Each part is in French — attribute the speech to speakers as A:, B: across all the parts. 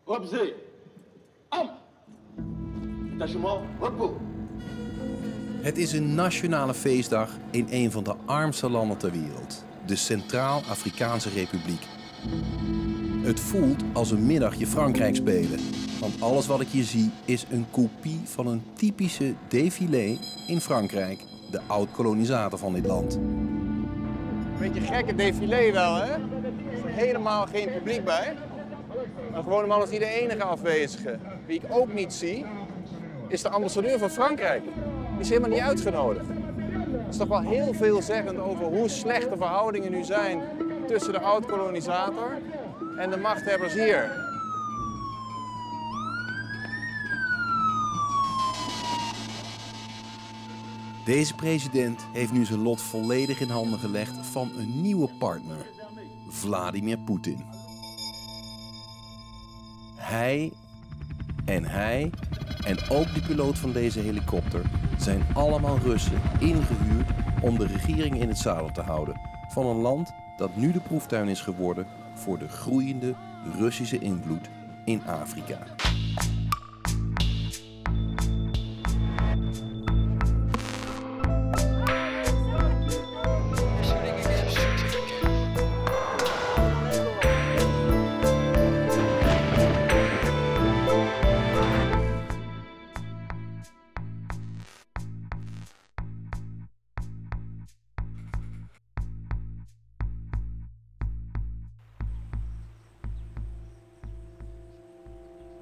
A: Obzé, am, détachement, repos.
B: Het is een nationale feestdag in een van de armste landen ter wereld, de Centraal-Afrikaanse Republiek. Het voelt als een middagje Frankrijk spelen, want alles wat ik hier zie is een kopie van een typische défilé in Frankrijk, de oud-kolonisator van dit land.
C: Een beetje gekke défilé wel, hè? Er is helemaal geen publiek bij. Maar gewoon man is hier de enige afwezige. Wie ik ook niet zie, is de ambassadeur van Frankrijk. Die is helemaal niet uitgenodigd. Dat is toch wel heel veelzeggend over hoe slecht de verhoudingen nu zijn tussen de oud-kolonisator en de machthebbers hier.
B: Deze president heeft nu zijn lot volledig in handen gelegd van een nieuwe partner, Vladimir Poetin. Hij en ook de piloot van deze helikopter zijn allemaal Russen ingehuurd om de regering in het zadel te houden van een land dat nu de proeftuin is geworden voor de groeiende Russische invloed in Afrika.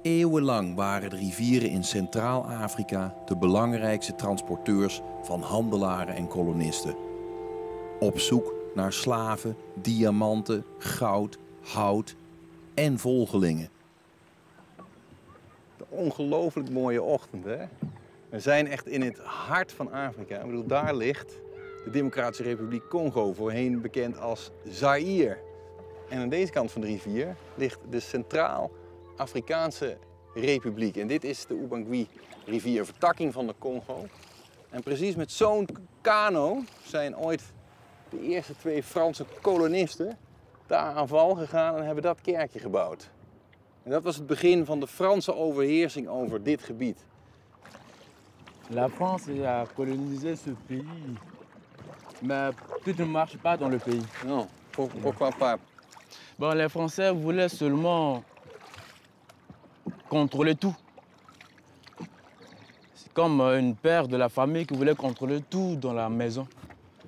B: Eeuwenlang waren de rivieren in Centraal-Afrika de belangrijkste transporteurs van handelaren en kolonisten. Op zoek naar slaven, diamanten, goud, hout en volgelingen.
C: Een ongelooflijk mooie ochtend, hè? We zijn echt in het hart van Afrika. Ik bedoel, daar ligt de Democratische Republiek Congo, voorheen bekend als Zaïre. En aan deze kant van de rivier ligt de Centraal-Afrikaanse Republiek. En dit is de Ubangui-rivier, een vertakking van de Congo. En precies met zo'n kano zijn ooit de eerste 2 Franse kolonisten daar aan val gegaan en hebben dat kerkje gebouwd. En dat was het begin van de Franse overheersing over dit gebied.
D: La France a colonisé ce pays, mais tout ne marche pas dans le pays.
C: Non, pourquoi pas?
D: Bon, les Français voulaient seulement contrôler tout. C'est comme une père de la famille qui voulait contrôler tout dans la maison.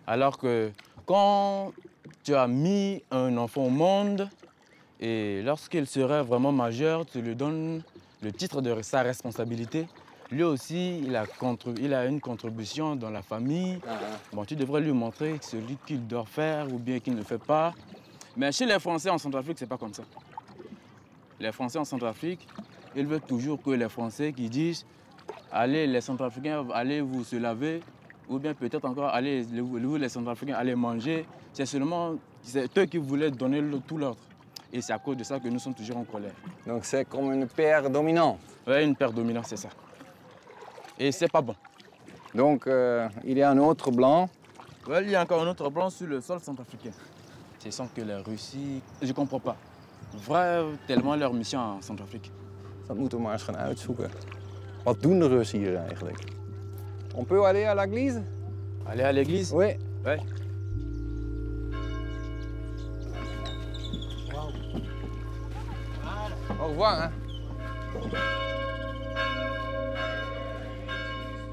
D: Alors que quand tu as mis un enfant au monde et lorsqu'il serait vraiment majeur, tu lui donnes le titre de sa responsabilité. Lui aussi, il a une contribution dans la famille. Bon, tu devrais lui montrer celui qu'il doit faire ou bien qu'il ne fait pas. Mais chez les Français en Centrafrique, c'est pas comme ça. Les Français en Centrafrique, ils veulent toujours que les Français qui disent « Allez, les Centrafricains, allez vous se laver » ou bien peut-être encore « Allez, vous les Centrafricains, allez manger ». C'est seulement eux qui voulaient donner tout l'ordre. Et c'est à cause de ça que nous sommes toujours en colère.
C: Donc c'est comme une paire dominante.
D: Oui, une paire dominante, c'est ça. Et c'est pas bon.
C: Donc il y a un autre blanc.
D: Oui, il y a encore un autre blanc sur le sol centrafricain. Ce sont que la Russie, je comprends pas. Vraiment tellement leur mission en Centrafrique.
C: Dat moeten we maar eens gaan uitzoeken. Wat doen de Russen hier eigenlijk? On peut aller à l'église?
D: Aller à l'église?
C: Oui.
D: Oui.
C: Au revoir, hè?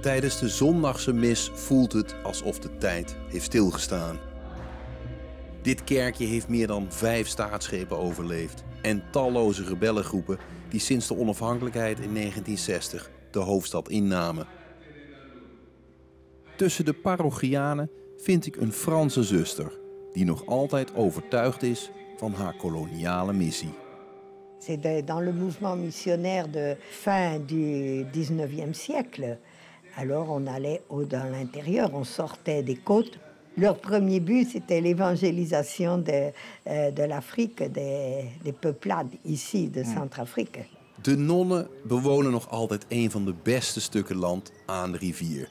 B: Tijdens de zondagse mis voelt het alsof de tijd heeft stilgestaan. Dit kerkje heeft meer dan 5 staatsgrepen overleefd en talloze rebellengroepen die sinds de onafhankelijkheid in 1960 de hoofdstad innamen. Tussen de parochianen vind ik een Franse zuster die nog altijd overtuigd is van haar koloniale missie.
E: C'est dans le mouvement missionnaire de fin du 19e siècle. Alors on allait dans l'intérieur, on sortait des côtes. Leur premier but, c'était l'évangélisation de l'Afrique, des peuplades ici, de Centrafrique.
B: De nonnen bewonen nog altijd een van de beste stukken land aan de rivier.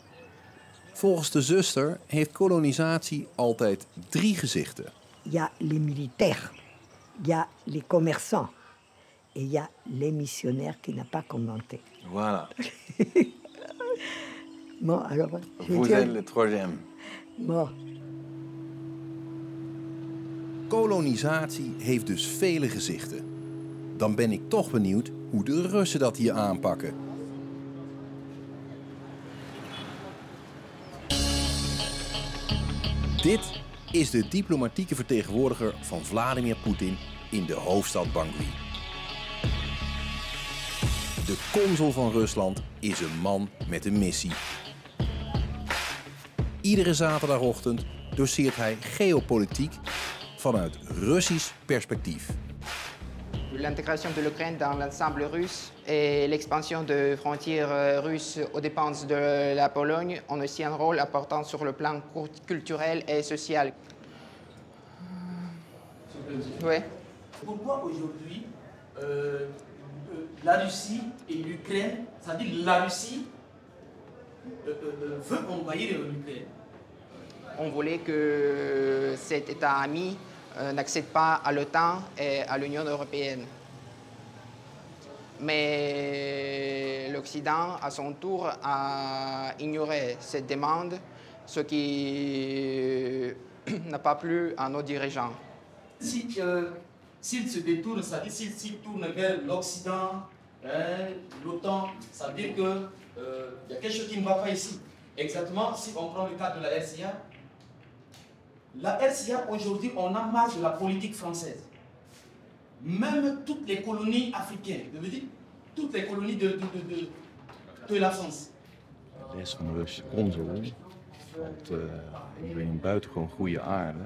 B: Volgens de zuster heeft kolonisatie altijd 3 gezichten.
E: Il y a les militaires, il y a les commerçants Et il y a les missionnaires qui n'ont pas commenté.
C: Voilà.
E: Bon, alors...
C: Vous êtes le troisième.
E: Bon.
B: Kolonisatie heeft dus vele gezichten. Dan ben ik toch benieuwd hoe de Russen dat hier aanpakken. Dit is de diplomatieke vertegenwoordiger van Vladimir Poetin in de hoofdstad Bangui. De consul van Rusland is een man met een missie. Iedere zaterdagochtend doseert hij geopolitiek vanuit Russisch perspectief.
F: L'intégration de l'Ukraine dans l'ensemble russe et l'expansion de frontières russes aux dépenses de la Pologne ont aussi un rôle important sur le plan culturel et social. Oui.
G: Pourquoi aujourd'hui la Russie et l'Ukraine, c'est-à-dire la Russie veut envahir l'Ukraine?
F: On voulait que cet État ami n'accède pas à l'OTAN et à l'Union européenne. Mais l'Occident, à son tour, a ignoré cette demande, ce qui n'a pas plu à nos dirigeants.
G: S'il se détourne, c'est-à-dire s'il tourne vers l'Occident, l'OTAN, ça veut dire qu'il y a quelque chose qui ne va pas ici. Exactement, si on prend le cas de la RCA, aujourd'hui, on a marre de la politique française. Même toutes les colonies africaines, je veux dire, toutes les colonies de la France.
C: Les van de Russische consul, want hier in een buitengewoon goede aarde.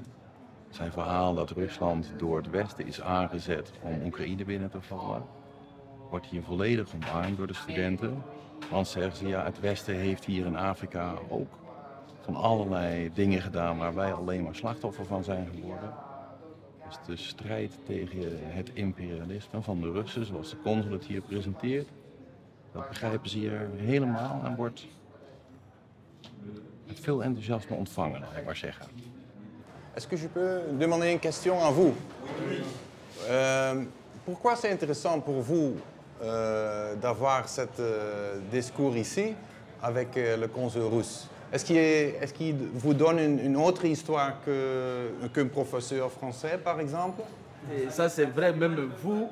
C: Zijn verhaal dat Rusland door het Westen is aangezet om Oekraïne binnen te vallen, wordt hier volledig omarmd door de studenten. Want zeggen ze, ja, het Westen heeft hier in Afrika ook van allerlei dingen gedaan waar wij alleen maar slachtoffer van zijn geworden. Dus de strijd tegen het imperialisme van de Russen, zoals de consul het hier presenteert, dat begrijpen ze hier helemaal en wordt met veel enthousiasme ontvangen, laat ik maar zeggen.
H: Est-ce que je peux demander une question à vous? Pourquoi c'est intéressant pour vous d'avoir cet discours ici avec le consul russe? Est-ce qu'il vous donne une autre histoire qu'un professeur français, par exemple?
G: Et ça, c'est vrai, même vous,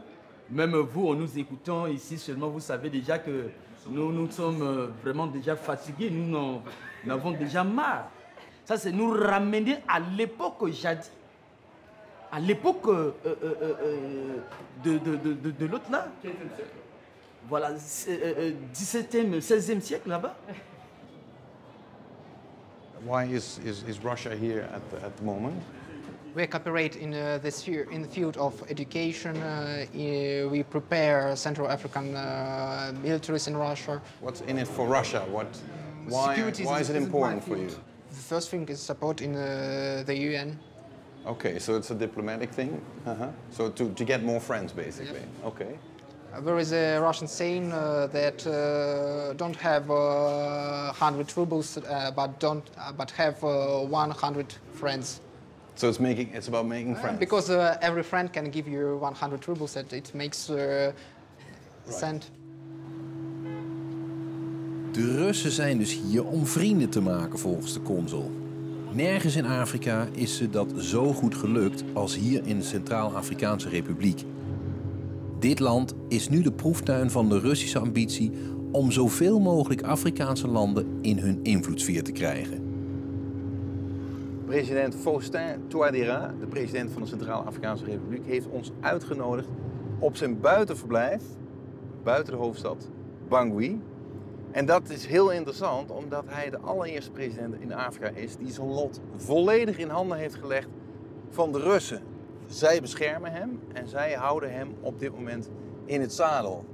G: en nous écoutant ici seulement, vous savez déjà que nous sommes vraiment déjà fatigués, nous en avons déjà marre. Ça, c'est nous ramener à l'époque jadis, à l'époque de l'autre là. Voilà, 17e, 16e siècle là-bas.
H: Why is Russia here at the moment?
F: We cooperate in the field of education. We prepare Central African militaries in Russia.
H: What's in it for Russia? Why is it important for you?
F: The first thing is support in the UN.
H: Okay, so it's a diplomatic thing. So to get more friends, basically. Yep. Okay.
F: There is a Russian saying that don't have 100 rubles, but have 100 friends.
C: So it's about making friends.
F: Because every friend can give you 100 rubles, that it makes cent.
B: De Russen zijn dus hier om vrienden te maken volgens de consul. Nergens in Afrika is ze dat zo goed gelukt als hier in de Centraal-Afrikaanse Republiek. Dit land is nu de proeftuin van de Russische ambitie om zoveel mogelijk Afrikaanse landen in hun invloedssfeer te krijgen. President Faustin Touadéra, de president van de Centraal-Afrikaanse Republiek, heeft ons uitgenodigd op zijn buitenverblijf, buiten de hoofdstad Bangui. En dat is heel interessant, omdat hij de allereerste president in Afrika is die zijn lot volledig in handen heeft gelegd van de Russen. Zij beschermen hem en zij houden hem op dit moment in het zadel.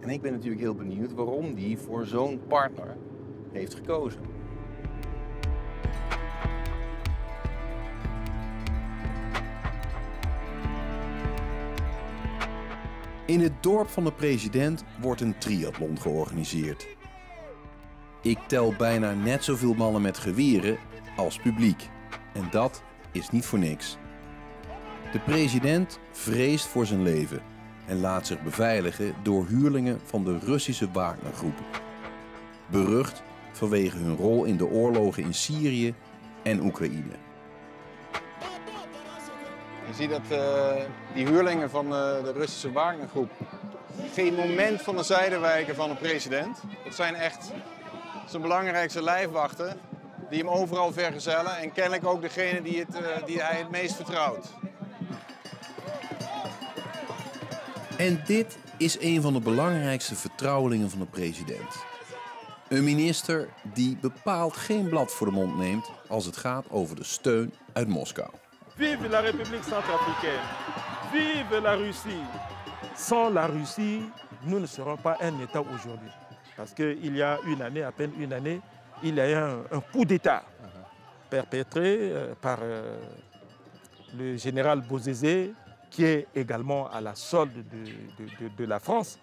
B: En ik ben natuurlijk heel benieuwd waarom hij voor zo'n partner heeft gekozen. In het dorp van de president wordt een triathlon georganiseerd. Ik tel bijna net zoveel mannen met geweren als publiek. En dat is niet voor niks. De president vreest voor zijn leven. en laat zich beveiligen door huurlingen van de Russische Wagnergroep. Berucht vanwege hun rol in de oorlogen in Syrië en Oekraïne.
C: Je ziet dat die huurlingen van de Russische Wagnergroep geen moment van de zijde wijken van de president. Het zijn echt zijn belangrijkste lijfwachten die hem overal vergezellen en kennelijk ook degene die hij het meest vertrouwt.
B: En dit is een van de belangrijkste vertrouwelingen van de president. Een minister die bepaald geen blad voor de mond neemt als het gaat over de steun uit Moskou.
I: Vive la République centrafricaine! Vive la Russie! Sans la Russie, nous ne serons pas un État aujourd'hui. Parce qu'il y a une année, à peine une année, il y a eu un coup d'État perpétré par le général Bozizé, qui est également à la solde de la France.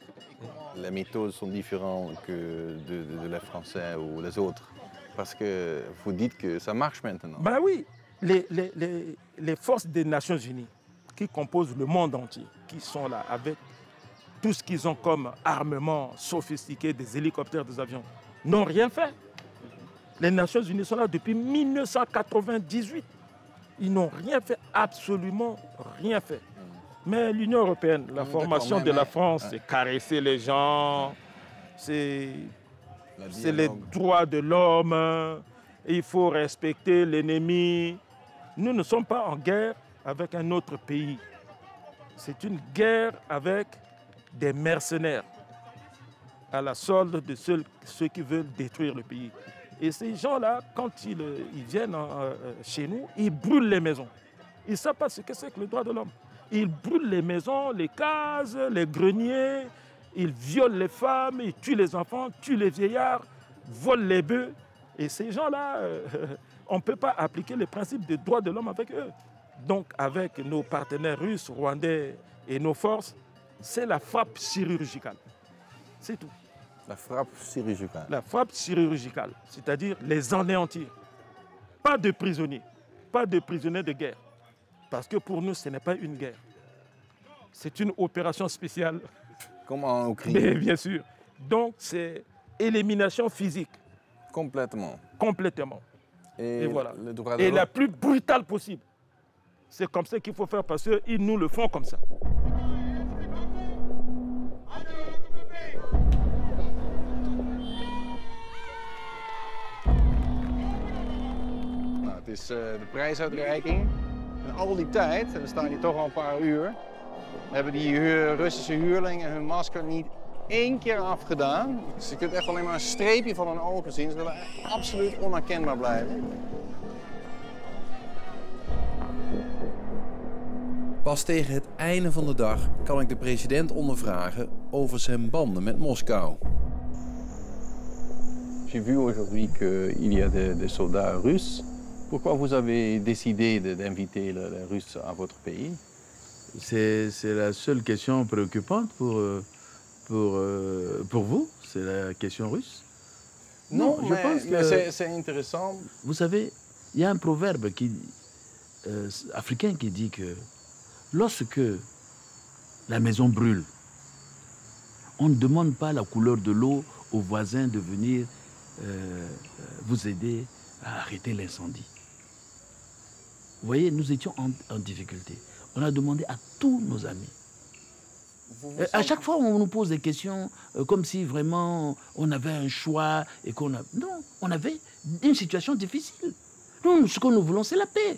C: Les méthodes sont différentes que de les Français ou les autres. Parce que vous dites que ça marche maintenant.
I: Ben oui, les forces des Nations Unies qui composent le monde entier, qui sont là avec tout ce qu'ils ont comme armement sophistiqué, des hélicoptères, des avions, n'ont rien fait. Les Nations Unies sont là depuis 1998. Ils n'ont rien fait, absolument rien fait. Mais l'Union européenne, la formation de la France, c'est caresser les gens, c'est les droits de l'homme, il faut respecter l'ennemi. Nous ne sommes pas en guerre avec un autre pays. C'est une guerre avec des mercenaires à la solde de ceux qui veulent détruire le pays. Et ces gens-là, quand ils viennent chez nous, ils brûlent les maisons. Ils ne savent pas ce que c'est que le droit de l'homme. Ils brûlent les maisons, les cases, les greniers, ils violent les femmes, ils tuent les enfants, tuent les vieillards, volent les bœufs. Et ces gens-là, on ne peut pas appliquer les principes des droits de l'homme avec eux. Donc avec nos partenaires russes, rwandais et nos forces, c'est la frappe chirurgicale. C'est tout.
C: La frappe chirurgicale.
I: La frappe chirurgicale, c'est-à-dire les anéantir. Pas de prisonniers de guerre. Parce que pour nous, ce n'est pas une guerre. C'est une opération spéciale.
C: Comme en Ukraine.
I: Mais bien sûr. Donc, c'est élimination physique.
C: Complètement.
I: Complètement.
C: Et
I: voilà.
C: Le droit de
I: Et
C: l'homme.
I: la plus brutale possible. C'est comme ça qu'il faut faire parce qu'ils nous le font comme ça.
C: Nou, het is de prijsuitreiking. En al die tijd, en we staan hier toch al een paar uur, hebben die Russische huurlingen hun masker niet één keer afgedaan. Dus je kunt echt alleen maar een streepje van hun ogen zien. Ze willen echt absoluut onherkenbaar blijven.
B: Pas tegen het einde van de dag kan ik de president ondervragen over zijn banden met Moskou.
H: J'ai vu aujourd'hui qu'il y a des soldats russes. Pourquoi vous avez décidé d'inviter les Russes à votre pays?
G: C'est la seule question préoccupante pour vous, c'est la question russe.
C: Non,
G: je pense que
C: c'est intéressant.
G: Vous savez, il y a un proverbe africain qui dit que lorsque la maison brûle, on ne demande pas la couleur de l'eau aux voisins de venir vous aider à arrêter l'incendie. Vous voyez, nous étions en difficulté. On a demandé à tous nos amis. À chaque fois, on nous pose des questions comme si vraiment on avait un choix et qu'on a... Non, on avait une situation difficile. Nous, ce que nous voulons, c'est la paix.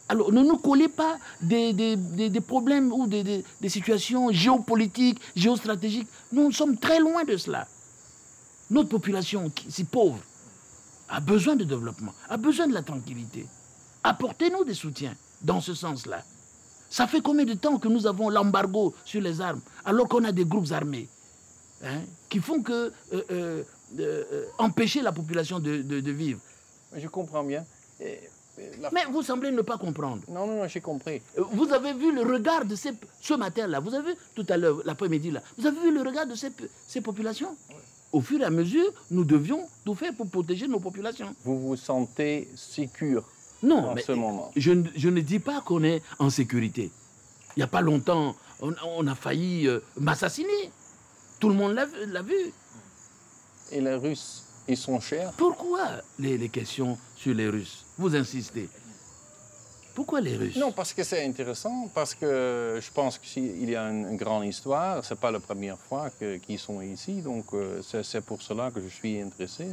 G: Alors, ne nous collez pas des problèmes ou des situations géopolitiques, géostratégiques. Nous sommes très loin de cela. Notre population, si pauvre, a besoin de développement, a besoin de la tranquillité. Apportez-nous des soutiens dans ce sens-là. Ça fait combien de temps que nous avons l'embargo sur les armes, alors qu'on a des groupes armés qui font que empêcher la population de vivre?
C: Je comprends bien.
G: Mais vous semblez ne pas comprendre.
C: Non, non, non, j'ai compris.
G: Vous avez vu le regard de ce matin-là, vous avez vu tout à l'heure, l'après-midi-là, vous avez vu le regard de ces populations? Oui. Au fur et à mesure, nous devions tout faire pour protéger nos populations.
C: Vous vous sentez sécure
G: en
C: ce moment?
G: Je ne dis pas qu'on est en sécurité. Il n'y a pas longtemps, on a failli m'assassiner. Tout le monde l'a vu.
C: Et les Russes, ils sont chers.
G: Pourquoi les questions sur les Russes? Vous insistez. Pourquoi les Russes?
C: Non, parce que c'est intéressant, parce que je pense qu'il y a une grande histoire. Ce n'est pas la première fois qu'ils sont ici, donc c'est pour cela que je suis intéressé.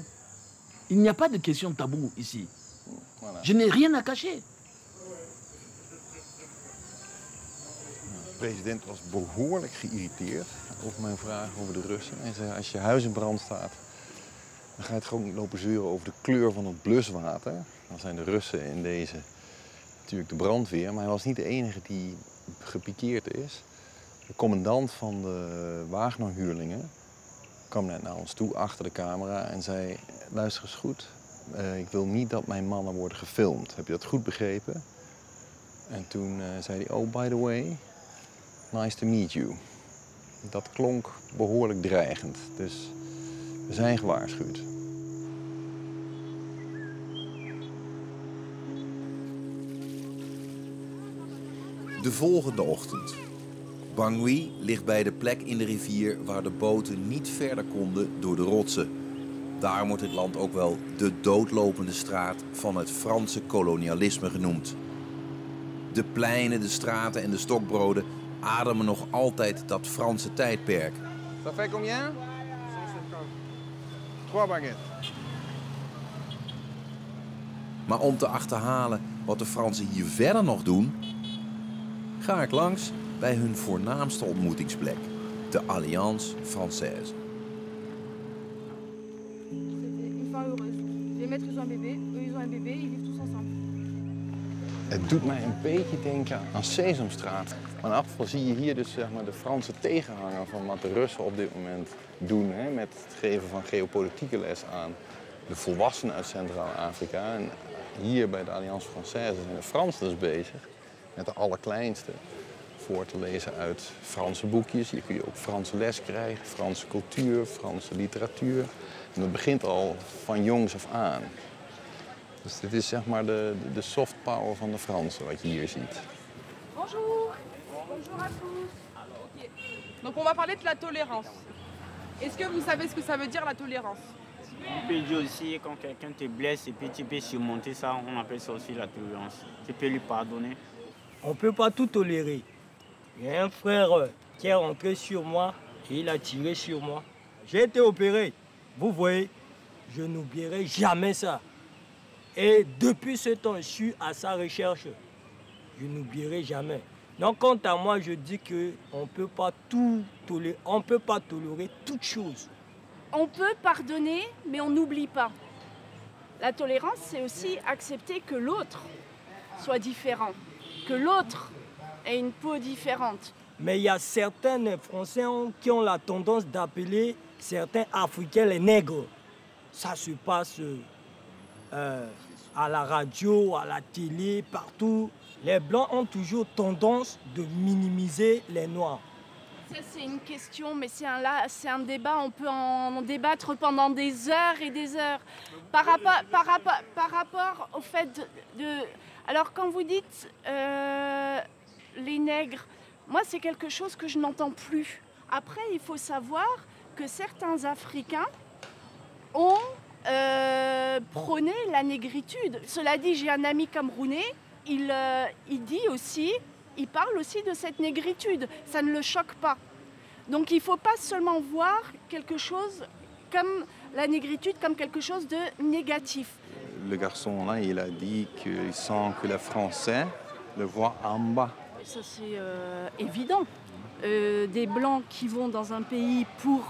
G: Il n'y a pas de question tabou ici.
C: Voilà.
G: Je n'ai rien à cacher.
C: De president was behoorlijk geïrriteerd over mijn vraag over de Russen. Hij zei, als je huis in brand staat, dan ga je het gewoon niet lopen zeuren over de kleur van het bluswater. Dan zijn de Russen in deze natuurlijk de brandweer, maar hij was niet de enige die gepikeerd is. De commandant van de Wagner-huurlingen kwam net naar ons toe achter de camera en zei, luister eens goed, ik wil niet dat mijn mannen worden gefilmd. Heb je dat goed begrepen? En toen zei hij, oh, by the way, nice to meet you. Dat klonk behoorlijk dreigend, dus we zijn gewaarschuwd.
B: De volgende ochtend. Bangui ligt bij de plek in de rivier waar de boten niet verder konden door de rotsen. Daarom wordt dit land ook wel de doodlopende straat van het Franse kolonialisme genoemd. De pleinen, de straten en de stokbroden ademen nog altijd dat Franse tijdperk.
C: Ça fait combien? 3 baguettes.
B: Maar om te achterhalen wat de Fransen hier verder nog doen, ga ik langs bij hun voornaamste ontmoetingsplek, de Alliance Française.
C: Het doet mij een beetje denken aan Sesamstraat. Maar in elk geval zie je hier dus zeg maar, de Franse tegenhanger van wat de Russen op dit moment doen. Hè, met het geven van geopolitieke les aan de volwassenen uit Centraal-Afrika. En hier bij de Alliance Française zijn de Fransen dus bezig met de allerkleinste voor te lezen uit Franse boekjes. Hier kun je ook Franse les krijgen, Franse cultuur, Franse literatuur. En dat begint al van jongs af aan. Dus dit is zeg maar de soft power van de Fransen, wat je hier ziet.
J: Bonjour. Bonjour à tous. Okay. Donc on va parler de la tolérance. Est-ce que vous savez ce que ça veut dire la tolérance?
K: On peut dire aussi quand quelqu'un te blesse et puis tu peux surmonter ça, on appelle ça aussi la tolérance. Tu peux lui pardonner.
L: On ne peut pas tout tolérer. Il y a un frère qui est rentré sur moi et il a tiré sur moi. J'ai été opéré. Vous voyez, je n'oublierai jamais ça. Et depuis ce temps, je suis à sa recherche. Je n'oublierai jamais. Donc, quant à moi, je dis qu'on ne peut pas tout tolérer. On ne peut pas tolérer toutes choses.
J: On peut pardonner, mais on n'oublie pas. La tolérance, c'est aussi accepter que l'autre soit différent, que l'autre ait une peau différente.
L: Mais il y a certains Français qui ont la tendance d'appeler certains Africains les nègres. Ça se passe à la radio, à la télé, partout. Les Blancs ont toujours tendance de minimiser les Noirs.
J: Ça, c'est une question, mais c'est un débat. On peut en débattre pendant des heures et des heures. Par rapport au fait de... Alors, quand vous dites les nègres, moi, c'est quelque chose que je n'entends plus. Après, il faut savoir que certains Africains ont prôné la négritude. Cela dit, j'ai un ami camerounais, il dit aussi, il parle aussi de cette négritude. Ça ne le choque pas. Donc il ne faut pas seulement voir quelque chose comme la négritude, comme quelque chose de négatif.
C: Le garçon là, il a dit qu'il sent que les Français le voient en bas.
J: Ça c'est évident. Des Blancs qui vont dans un pays pour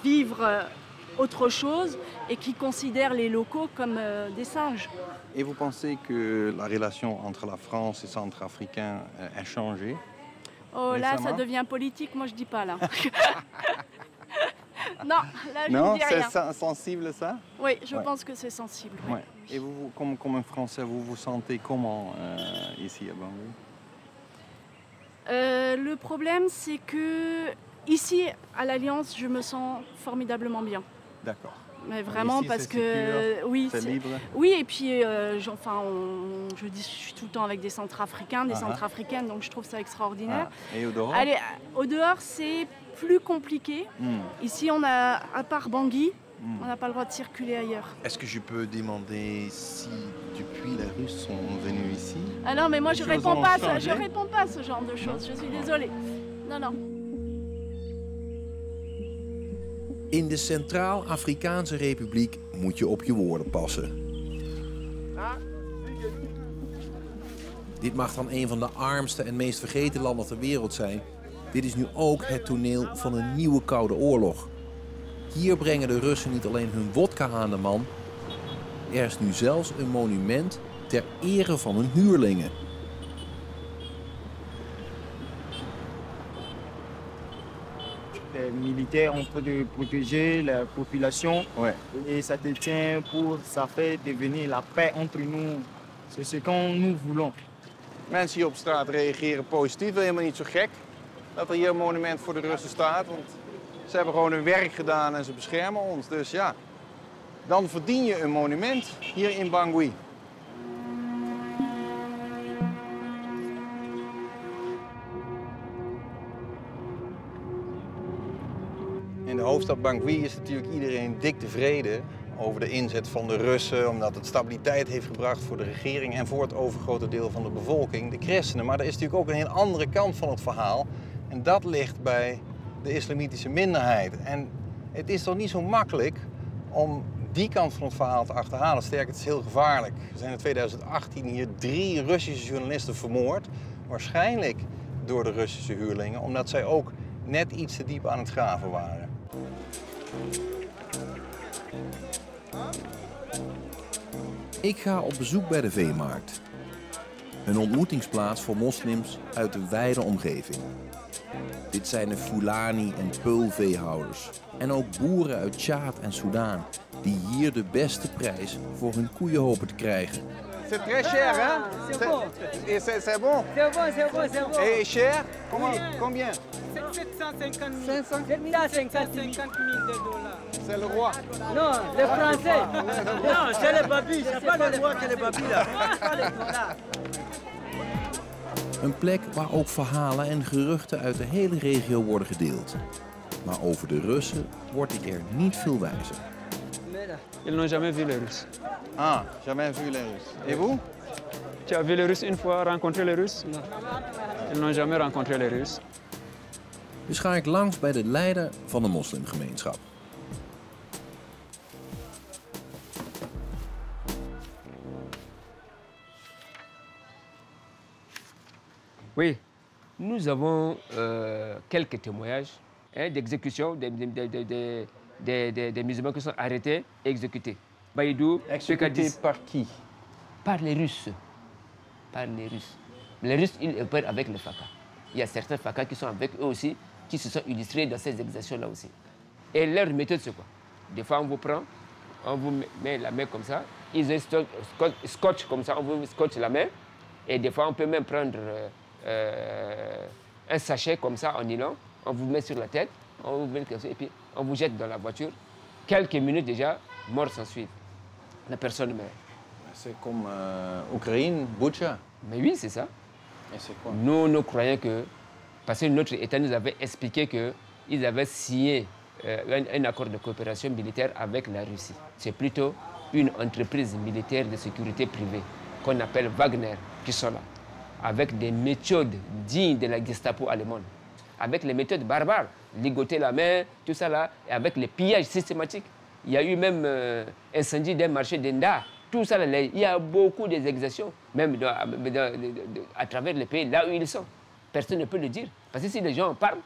J: vivre autre chose et qui considèrent les locaux comme des singes.
C: Et vous pensez que la relation entre la France et les Centrafricains a changé?
J: Oh là, ça devient politique, moi je dis pas là. Non, là je
C: non,
J: ne dis rien.
C: C'est sensible ça?
J: Oui, je pense que c'est sensible.
C: Ouais. Ouais. Et vous, comme un Français, vous vous sentez comment ici à Bangui?
J: Le problème, c'est que ici, à l'Alliance, je me sens formidablement bien.
C: D'accord.
J: Mais vraiment,
C: Ici,
J: parce
C: c'est
J: que
C: sécure,
J: oui,
C: c'est libre.
J: Oui, et puis je suis tout le temps avec des Centrafricains, des Centrafricaines, donc je trouve ça extraordinaire.
C: Et au dehors?
J: Allez, au dehors, c'est plus compliqué. Ici, on a, à part Bangui, on n'a pas le droit de circuler ailleurs.
B: Est-ce que je peux demander si depuis les Russes sont venus ici?
J: Ah non, mais moi je
B: choses
J: réponds
B: ont
J: pas,
B: changé?
J: je réponds pas à ce genre de choses. Je suis désolée. Non, non.
B: In de Centraal-Afrikaanse Republiek moet je op je woorden passen. Dit mag dan een van de armste en meest vergeten landen ter wereld zijn. Dit is nu ook het toneel van een nieuwe Koude Oorlog. Hier brengen de Russen niet alleen hun wodka aan de man. Er is nu zelfs een monument ter ere van hun huurlingen.
M: Les militaires ont train de protéger la population et ça te tient pour ça fait devenir la paix entre nous. C'est ce que nous voulons.
H: Mensen hier op straat reageren positief, helemaal niet zo gek dat er hier een monument voor de Russen staat. Want ze hebben gewoon hun werk gedaan en ze beschermen ons. Dus ja, dan verdien je een monument hier in Bangui. In de hoofdstad Bangui is natuurlijk iedereen dik tevreden over de inzet van de Russen, omdat het stabiliteit heeft gebracht voor de regering en voor het overgrote deel van de bevolking, de christenen. Maar er is natuurlijk ook een heel andere kant van het verhaal en dat ligt bij de islamitische minderheid. En het is toch niet zo makkelijk om die kant van het verhaal te achterhalen. Sterker, het is heel gevaarlijk. Er zijn in 2018 hier 3 Russische journalisten vermoord, waarschijnlijk door de Russische huurlingen, omdat zij ook net iets te diep aan het graven waren.
B: Ik ga op bezoek bij de veemarkt. Een ontmoetingsplaats voor moslims uit de wijde omgeving. Dit zijn de Fulani en Peulveehouders. En ook boeren uit Tjaad en Soudaan, die hier de beste prijs voor hun koeien hopen te krijgen.
H: C'est très cher, hein? C'est bon. Et c'est bon?
N: C'est bon, c'est bon, c'est bon.
H: Et cher? Combien?
N: 750 000. 750 000 $.
H: C'est le roi.
N: Non, les Français.
L: Non, c'est les babis. C'est pas les rois, c'est les babis là.
B: Een plek waar ook verhalen en geruchten uit de hele regio worden gedeeld. Maar over de Russen word ik er niet veel wijzer.
O: Ils n'ont jamais vu les Russes.
H: Ah, jamais vu les Russes. Et vous?
O: Tu as vu les Russes une fois, rencontré les Russes? Non. Ils n'ont jamais rencontré les Russes.
B: Dus ga ik langs bij de leider van de moslimgemeenschap.
P: Oui, nous avons quelques témoignages d'exécution des musulmans qui sont arrêtés et exécutés. Baïdou,
H: exécutés par qui?
P: Par les Russes. Par les Russes. Les Russes, ils opèrent avec les FACA. Il y a certains FACA qui sont avec eux aussi, qui se sont illustrés dans ces exactions-là aussi. Et leur méthode, c'est quoi? Des fois, on vous prend, on vous met la main comme ça, ils scotchent comme ça, on vous scotche la main, et des fois, on peut même prendre un sachet comme ça en nylon, on vous met sur la tête, on vous met comme ça, et puis on vous jette dans la voiture. Quelques minutes déjà, mort s'ensuit. La personne meurt.
H: C'est comme Ukraine, Butcha.
P: Mais oui, c'est ça.
H: Et c'est quoi?
P: Nous croyons que, parce que notre État nous avait expliqué qu'ils avaient signé un accord de coopération militaire avec la Russie. C'est plutôt une entreprise militaire de sécurité privée qu'on appelle Wagner, qui sont là, avec des méthodes dignes de la Gestapo allemande, avec les méthodes barbares, ligoter la main, tout ça là, et avec les pillages systématiques. Il y a eu même incendie d'un marché d'Enda. Tout ça, il y a beaucoup d'exactions, même à travers les pays, là où ils sont. Personne ne peut le dire. Parce que si les gens en parlent,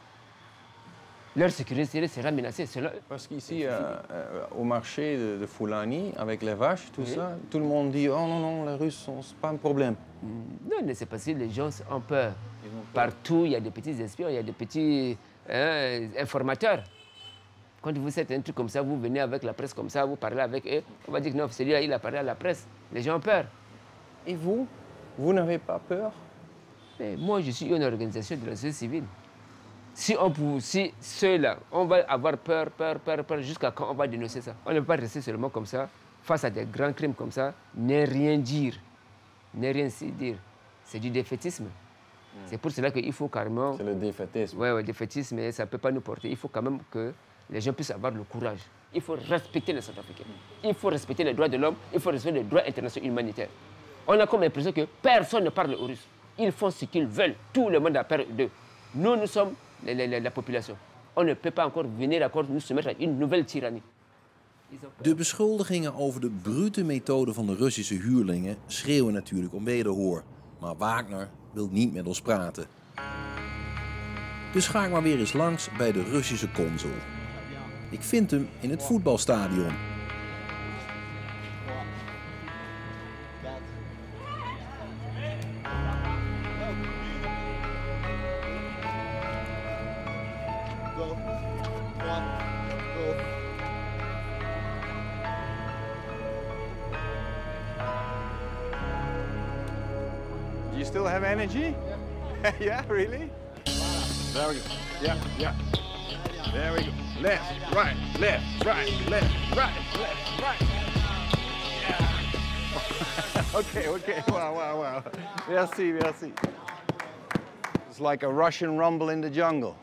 P: leur sécurité sera menacée.
H: Parce qu'ici, au marché de Fulani, avec les vaches, tout ça, tout le monde dit « Oh non, non, les Russes, c'est pas un problème ».
P: Non, mais c'est parce que les gens ont peur. Partout, il y a des petits espions, il y a des petits informateurs. Quand vous faites un truc comme ça, vous venez avec la presse comme ça, vous parlez avec eux, on va dire que non, celui-là, il a parlé à la presse. Les gens ont peur.
H: Et vous? Vous n'avez pas peur?
P: Mais moi, je suis une organisation de la société civile. Si ceux-là, on va avoir peur, jusqu'à quand on va dénoncer ça? On ne peut pas rester seulement comme ça, face à des grands crimes comme ça, ne rien dire, ne rien dire. C'est du défaitisme. C'est pour cela qu'il faut carrément...
H: C'est le défaitisme.
P: Oui, le défaitisme, mais ça ne peut pas nous porter. Il faut quand même que les gens puissent avoir le courage. Il faut respecter les Centrafricains. Il faut respecter les droits de l'homme. Il faut respecter les droits internationaux humanitaires. On a comme l'impression que personne ne parle aux Russes. Ils font ce qu'ils veulent. Tout le monde a peur d'eux. Nous sommes la population. On ne peut pas encore venir nous soumettre à une nouvelle tyrannie.
B: De beschuldigingen over de brute methode van de Russische huurlingen schreeuwen natuurlijk om wederhoor. Maar Wagner wil niet met ons praten. Dus ga ik maar weer eens langs bij de Russische consul. Ik vind hem in het voetbalstadion.
H: Do you still have energy? Yeah, really? There we go. Yeah, yeah. There we go. Left, right, left, right, left, right, left, right. Yeah. Okay. Wow. Merci. It's like a Russian rumble in the jungle.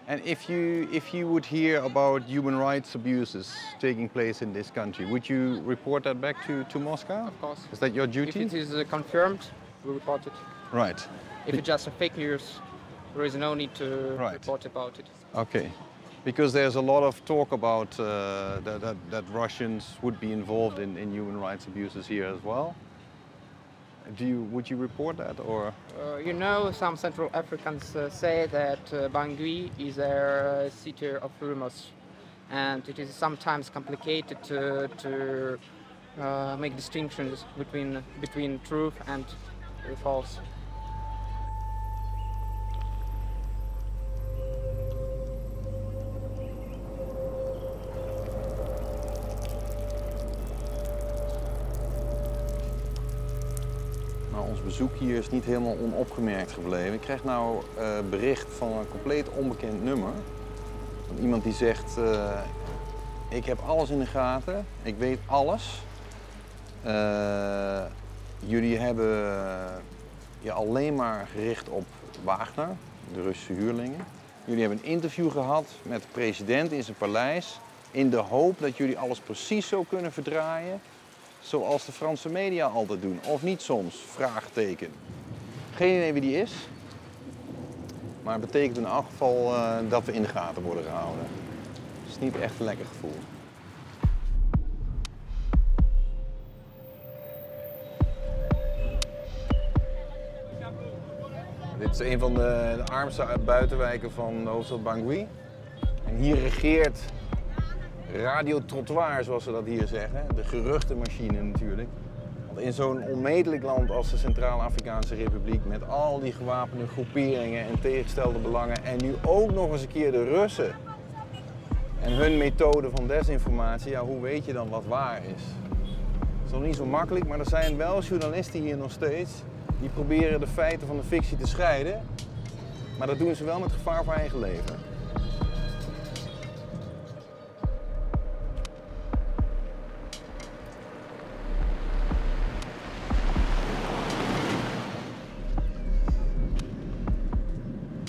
H: And if you would hear about human rights abuses taking place in this country, would you report that back to Moscow?
F: Of course.
H: Is that your duty?
F: If it is confirmed, we report it.
H: Right.
F: If it's just a fake news, there is no need to report about it.
H: Okay. Because there's a lot of talk about that Russians would be involved in human rights abuses here as well. Would you report that, or?
F: Some Central Africans say that Bangui is a city of rumors, and it is sometimes complicated to make distinctions between truth and false.
H: Ons bezoek hier is niet helemaal onopgemerkt gebleven. Ik krijg nou bericht van een compleet onbekend nummer. Van iemand die zegt, ik heb alles in de gaten, ik weet alles. Jullie hebben je alleen maar gericht op Wagner, de Russische huurlingen. Jullie hebben een interview gehad met de president in zijn paleis, in de hoop dat jullie alles precies zo kunnen verdraaien zoals de Franse media altijd doen. Of niet soms? Vraagteken. Geen idee wie die is. Maar het betekent in elk geval dat we in de gaten worden gehouden. Het is niet echt een lekker gevoel. Dit is een van de armste buitenwijken van de hoofdstad Bangui. En hier regeert Radio-trottoir, zoals ze dat hier zeggen. De geruchtenmachine natuurlijk. Want in zo'n onmetelijk land als de Centraal-Afrikaanse Republiek, met al die gewapende groeperingen en tegengestelde belangen, en nu ook nog eens een keer de Russen en hun methode van desinformatie, ja, hoe weet je dan wat waar is? Dat is nog niet zo makkelijk, maar er zijn wel journalisten hier nog steeds die proberen de feiten van de fictie te scheiden. Maar dat doen ze wel met gevaar voor eigen leven.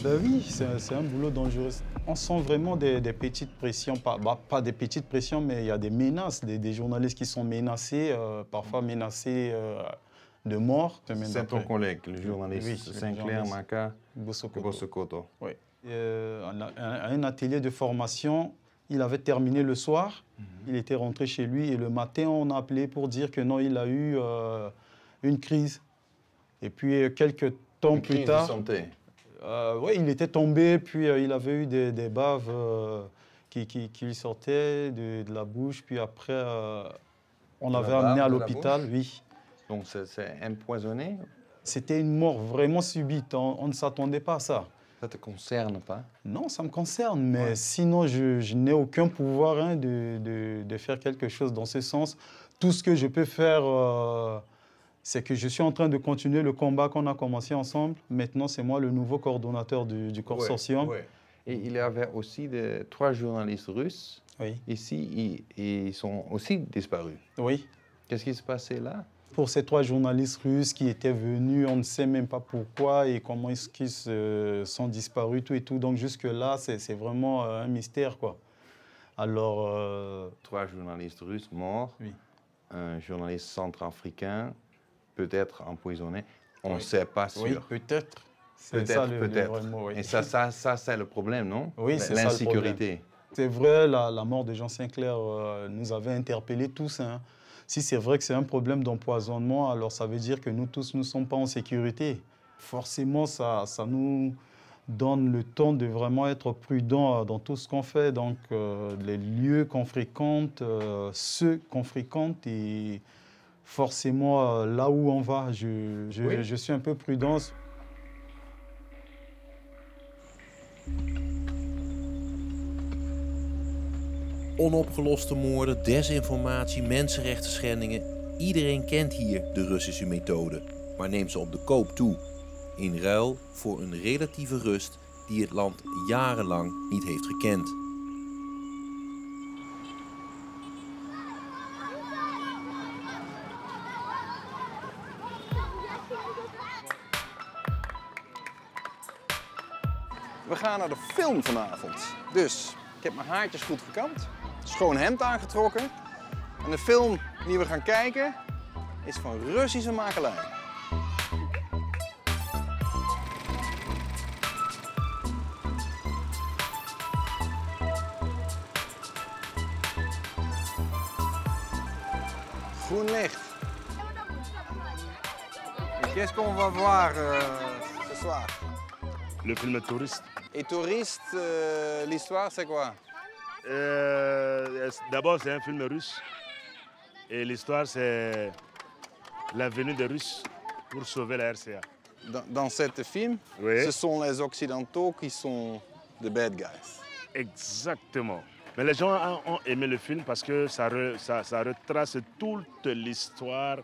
Q: Ben oui, c'est un boulot dangereux. On sent vraiment des petites pressions, pas des petites pressions, mais il y a des menaces, des journalistes qui sont menacés, parfois menacés de mort.
H: C'est ton collègue, le journaliste Sinclair Maka Bosokoto.
Q: Oui. À un atelier de formation, il avait terminé le soir, il était rentré chez lui et le matin, on a appelé pour dire que non, il a eu une crise. Et puis quelques temps plus tard...
H: Une crise de santé.
Q: Oui, il était tombé, puis il avait eu des baves qui lui sortaient de la bouche, puis après on l'avait amené à l'hôpital, oui.
H: Donc c'est empoisonné?
Q: C'était une mort vraiment subite, on ne s'attendait pas à ça.
H: Ça ne te concerne pas?
Q: Non, ça me concerne, mais sinon je n'ai aucun pouvoir de faire quelque chose dans ce sens. Tout ce que je peux faire, c'est que je suis en train de continuer le combat qu'on a commencé ensemble. Maintenant, c'est moi le nouveau coordonnateur du consortium.
H: Ouais. Et il y avait aussi 3 journalistes russes.
Q: Oui.
H: Ici, ils sont aussi disparus.
Q: Oui.
H: Qu'est-ce qui se passait là?
Q: Pour ces 3 journalistes russes qui étaient venus, on ne sait même pas pourquoi et comment est-ce qu'ils sont disparus, tout et tout. Donc jusque-là, c'est vraiment un mystère, quoi. Alors...
H: 3 journalistes russes morts,
Q: oui.
H: Un journaliste centrafricain, peut-être empoisonné, on ne sait pas sûr.
Q: Oui, peut-être.
H: Peut-être.
Q: Le mot, oui.
H: Et ça c'est le problème, non?
Q: Oui, c'est ça le problème. L'insécurité. C'est vrai, la mort de Jean Sinclair nous avait interpellés tous. Hein. Si c'est vrai que c'est un problème d'empoisonnement, alors ça veut dire que nous tous ne sommes pas en sécurité. Forcément, ça nous donne le temps de vraiment être prudents dans tout ce qu'on fait. Donc, les lieux qu'on fréquente, ceux qu'on fréquente et forcément, là où on va, je suis un peu prudent.
B: Onopgeloste moorden, desinformatie, mensenrechten schendingen. Iedereen kent hier de Russische methode, maar neemt ze op de koop toe. In ruil voor een relatieve rust die het land jarenlang niet heeft gekend.
C: We gaan naar de film vanavond. Dus ik heb mijn haartjes goed gekamd, schoon hemd aangetrokken. En de film die we gaan kijken is van Russische makelij. Groen licht. Qu'est-ce qu'on va voir ce soir?
R: Le film Touriste.
C: Et Touriste, l'histoire c'est quoi?
R: D'abord c'est un film russe. Et l'histoire c'est la venue des Russes pour sauver la RCA.
C: Dans ce film, oui. Ce sont les Occidentaux qui sont the bad guys.
R: Exactement. Mais les gens ont aimé le film parce que ça retrace toute l'histoire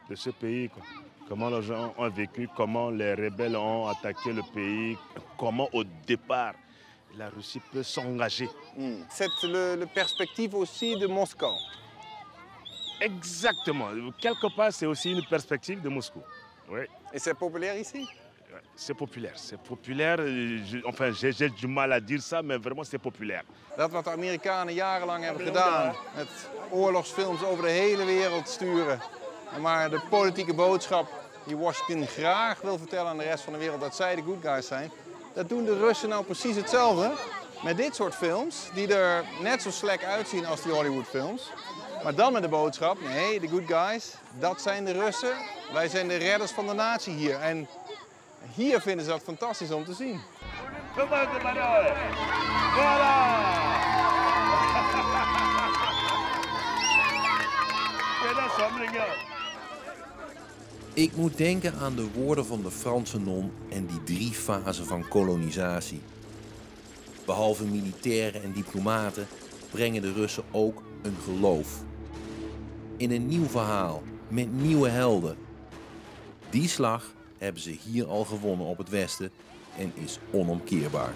R: de ce pays, quoi. Comment les gens ont vécu, comment les rebelles ont attaqué le pays, comment au départ la Russie peut s'engager.
C: C'est le perspective aussi de Moscou.
R: Exactement. Quelque part, c'est aussi une perspective de Moscou. Oui.
C: Et c'est populaire ici?
R: C'est populair. C'est populair. Enfin, j'ai du mal à dire ça, mais vraiment, c'est populair.
C: Dat wat de Amerikanen jarenlang hebben gedaan, met oorlogsfilms over de hele wereld sturen. Maar de politieke boodschap die Washington graag wil vertellen aan de rest van de wereld dat zij de good guys zijn, dat doen de Russen nou precies hetzelfde. Met dit soort films, die er net zo slecht uitzien als die Hollywoodfilms. Maar dan met de boodschap, nee, de good guys, dat zijn de Russen. Wij zijn de redders van de natie hier. En hier vinden ze dat fantastisch om te zien.
B: Ik moet denken aan de woorden van de Franse non en die 3 fasen van kolonisatie. Behalve militairen en diplomaten brengen de Russen ook een geloof. In een nieuw verhaal, met nieuwe helden. Die slag hebben ze hier al gewonnen op het Westen en is onomkeerbaar.